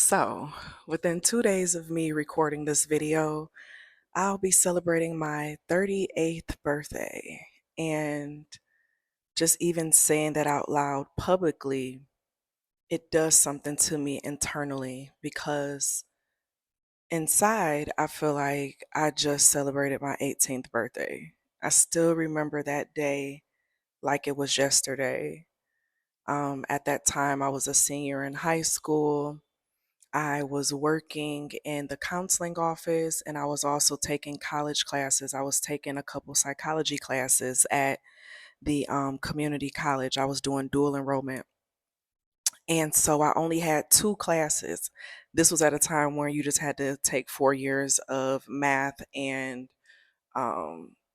So, within 2 days of me recording this video, I'll be celebrating my 38th birthday. And just even saying that out loud publicly, it does something to me internally because inside, I feel like I just celebrated my 18th birthday. I still remember that day like it was yesterday. At that time, I was a senior in high school. I was working in the counseling office and I was also taking college classes. I was taking a couple psychology classes at the community college. I was doing dual enrollment. And so I only had two classes. This was at a time where you just had to take 4 years of math and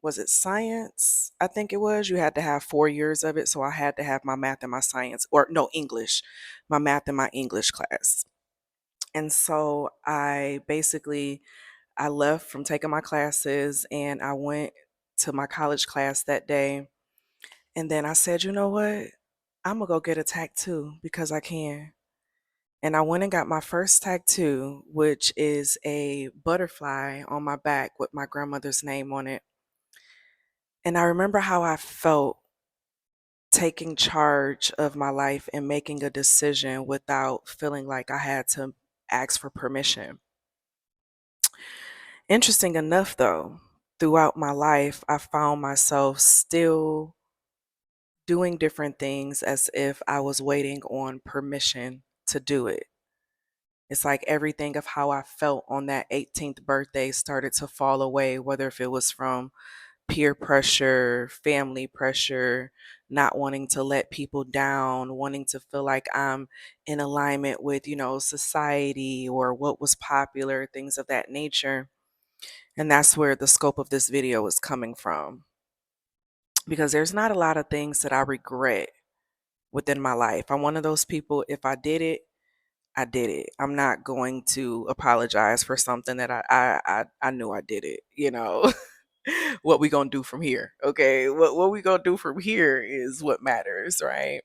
was it science? I think it was. You had to have 4 years of it. So I had to have my math and my science, or no, English, my math and my English class. And so I left from taking my classes and I went to my college class that day. And then I said, you know what? I'm going to go get a tattoo because I can. And I went and got my first tattoo, which is a butterfly on my back with my grandmother's name on it. And I remember how I felt taking charge of my life and making a decision without feeling like I had to ask for permission. Interesting enough, though, throughout my life, I found myself still doing different things as if I was waiting on permission to do it. It's like everything of how I felt on that 18th birthday started to fall away, whether if it was from peer pressure, family pressure, not wanting to let people down, wanting to feel like I'm in alignment with, society or what was popular, things of that nature. And that's where the scope of this video is coming from. Because there's not a lot of things that I regret within my life. I'm one of those people, if I did it, I did it. I'm not going to apologize for something that I knew I did it, what we gonna do from here? Okay, what we gonna do from here is what matters, right?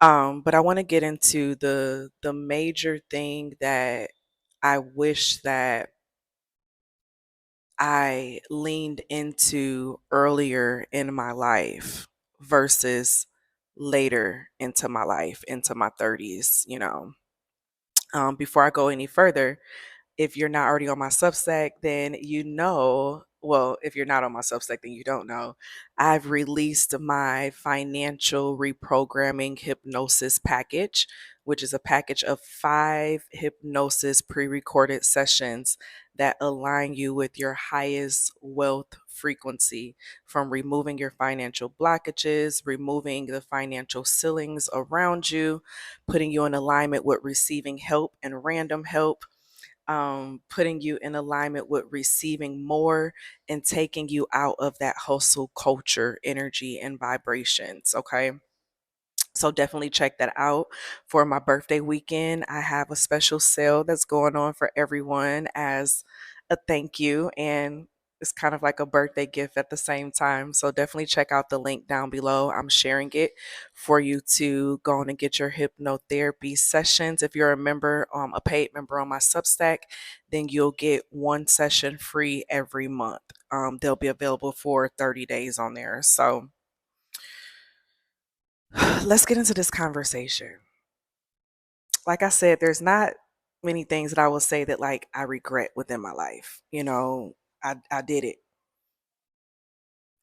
But I want to get into the major thing that I wish that I leaned into earlier in my life versus later into my life, into my 30s, Before I go any further, if you're not already on my Substack, then well, if you're not on my Substack, then you don't know. I've released my financial reprogramming hypnosis package, which is a package of 5 hypnosis pre recorded sessions that align you with your highest wealth frequency, from removing your financial blockages, removing the financial ceilings around you, putting you in alignment with receiving help and random help, putting you in alignment with receiving more and taking you out of that hustle culture energy and vibrations. Okay. So definitely check that out. For my birthday weekend, I have a special sale that's going on for everyone as a thank you. And it's kind of like a birthday gift at the same time. So definitely check out the link down below. I'm sharing it for you to go on and get your hypnotherapy sessions. If you're a member, a paid member on my Substack, then you'll get one session free every month. They'll be available for 30 days on there. So let's get into this conversation. Like I said, there's not many things that I will say that like I regret within my life. I did it.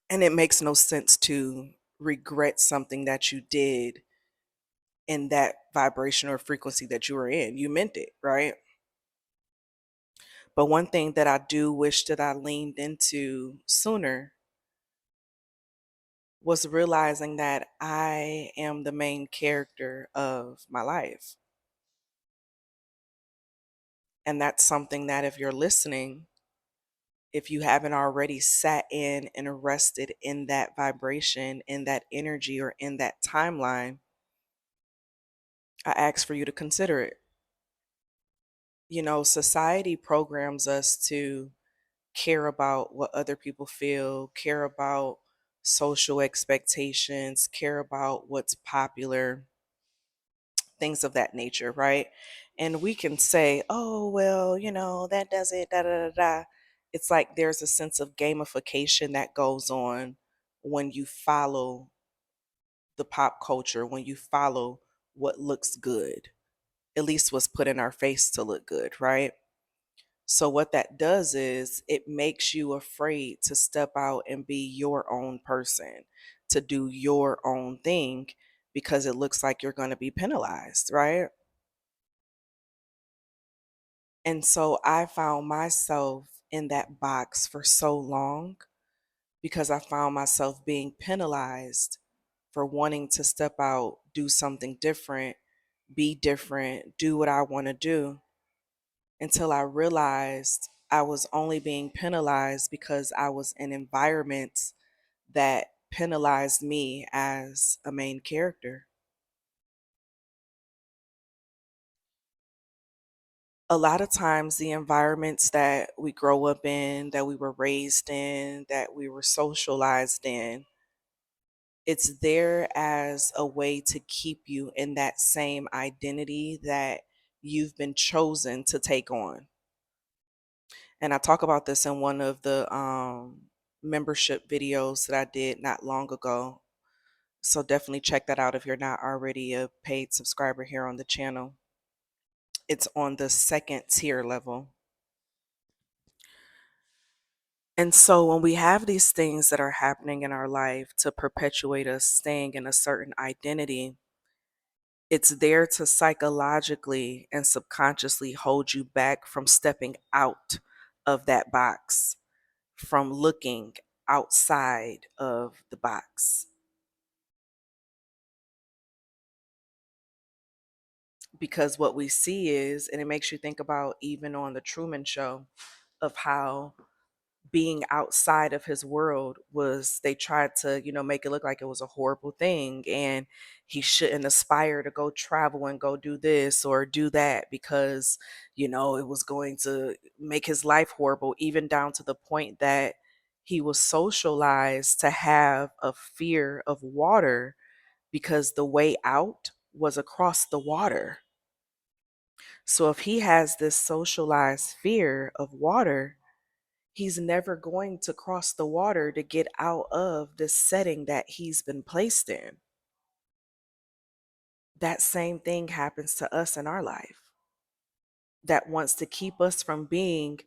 And it makes no sense to regret something that you did in that vibration or frequency that you were in. You meant it, right? But one thing that I do wish that I leaned into sooner was realizing that I am the main character of my life. And that's something that if you're listening, if you haven't already sat in and rested in that vibration, in that energy, or in that timeline, I ask for you to consider it. Society programs us to care about what other people feel, care about social expectations, care about what's popular, things of that nature, right? And we can say, oh, well, that does it, da da da da. It's like there's a sense of gamification that goes on when you follow the pop culture, when you follow what looks good, at least what's put in our face to look good, right? So, what that does is it makes you afraid to step out and be your own person, to do your own thing, because it looks like you're going to be penalized, right? And so I found myself in that box for so long because I found myself being penalized for wanting to step out, do something different, be different, do what I want to do, until I realized I was only being penalized because I was in environments that penalized me as a main character. A lot of times, the environments that we grow up in, that we were raised in, that we were socialized in, it's there as a way to keep you in that same identity that you've been chosen to take on. And I talk about this in one of the membership videos that I did not long ago. So definitely check that out if you're not already a paid subscriber here on the channel. It's on the second tier level. And so when we have these things that are happening in our life to perpetuate us staying in a certain identity, it's there to psychologically and subconsciously hold you back from stepping out of that box, from looking outside of the box. Because what we see is, and it makes you think about even on the Truman Show, of how being outside of his world was, they tried to make it look like it was a horrible thing, and he shouldn't aspire to go travel and go do this or do that because it was going to make his life horrible, even down to the point that he was socialized to have a fear of water because the way out was across the water. So if he has this socialized fear of water, he's never going to cross the water to get out of the setting that he's been placed in. That same thing happens to us in our life, that wants to keep us from being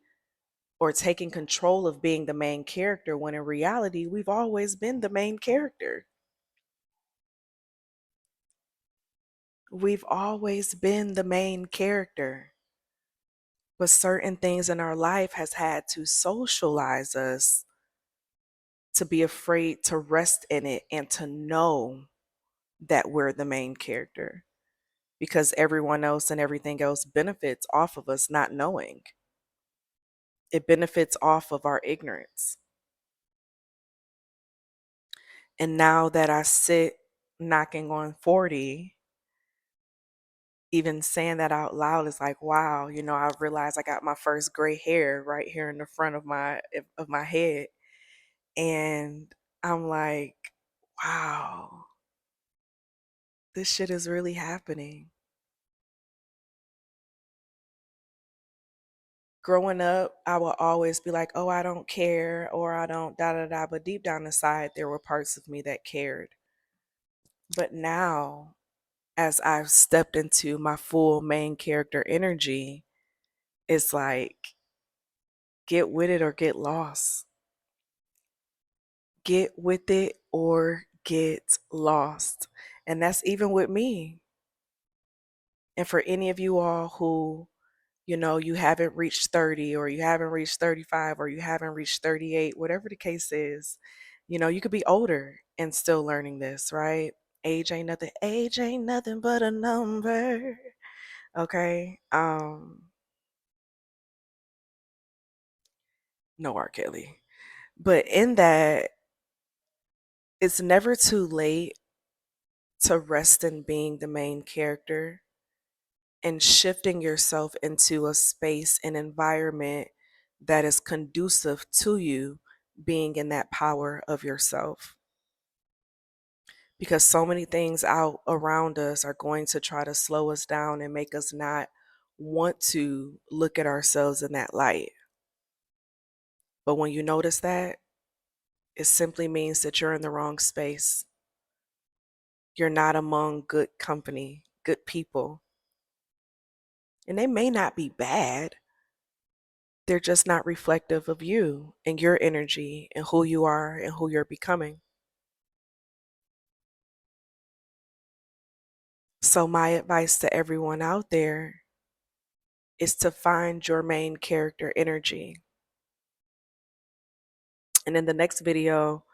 or taking control of being the main character, when in reality, we've always been the main character. We've always been the main character. But certain things in our life has had to socialize us to be afraid to rest in it and to know that we're the main character, because everyone else and everything else benefits off of us not knowing. It benefits off of our ignorance. And now that I sit knocking on 40, even saying that out loud is like, wow, I realized I got my first gray hair right here in the front of my head. And I'm like, wow, this shit is really happening. Growing up, I would always be like, oh, I don't care, or I don't da da da. But deep down inside, there were parts of me that cared. But now, as I've stepped into my full main character energy, it's like, get with it or get lost. Get with it or get lost. And that's even with me. And for any of you all who you haven't reached 30, or you haven't reached 35, or you haven't reached 38, whatever the case is, you could be older and still learning this, right? Age ain't nothing but a number. Okay. No R. Kelly. But in that, it's never too late to rest in being the main character and shifting yourself into a space and environment that is conducive to you being in that power of yourself. Because so many things out around us are going to try to slow us down and make us not want to look at ourselves in that light. But when you notice that, it simply means that you're in the wrong space. You're not among good company, good people. And they may not be bad, they're just not reflective of you and your energy and who you are and who you're becoming. So, my advice to everyone out there is to find your main character energy. And in the next video,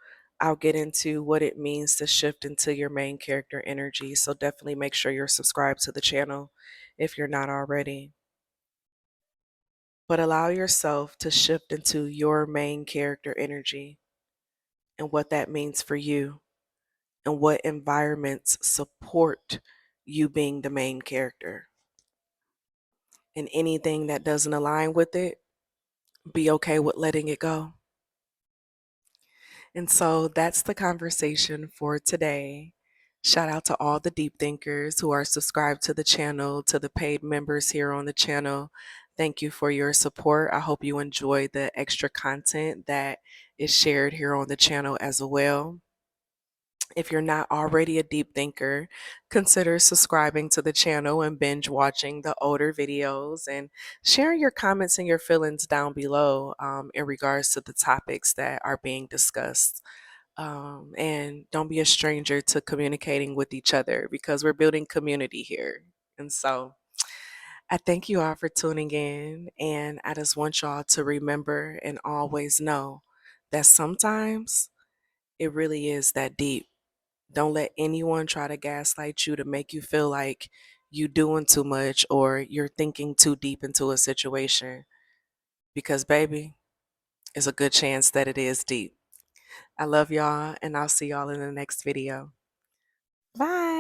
I'll get into what it means to shift into your main character energy. So, definitely make sure you're subscribed to the channel if you're not already. But allow yourself to shift into your main character energy and what that means for you and what environments support you being the main character. And anything that doesn't align with it, be okay with letting it go. And so that's the conversation for today. Shout out to all the deep thinkers who are subscribed to the channel, to the paid members here on the channel. Thank you for your support. I hope you enjoy the extra content that is shared here on the channel as well. If you're not already a deep thinker, consider subscribing to the channel and binge watching the older videos and sharing your comments and your feelings down below in regards to the topics that are being discussed. And don't be a stranger to communicating with each other because we're building community here. And so I thank you all for tuning in. And I just want y'all to remember and always know that sometimes it really is that deep. Don't let anyone try to gaslight you to make you feel like you doing too much or you're thinking too deep into a situation. Because baby, it's a good chance that it is deep. I love y'all and I'll see y'all in the next video. Bye.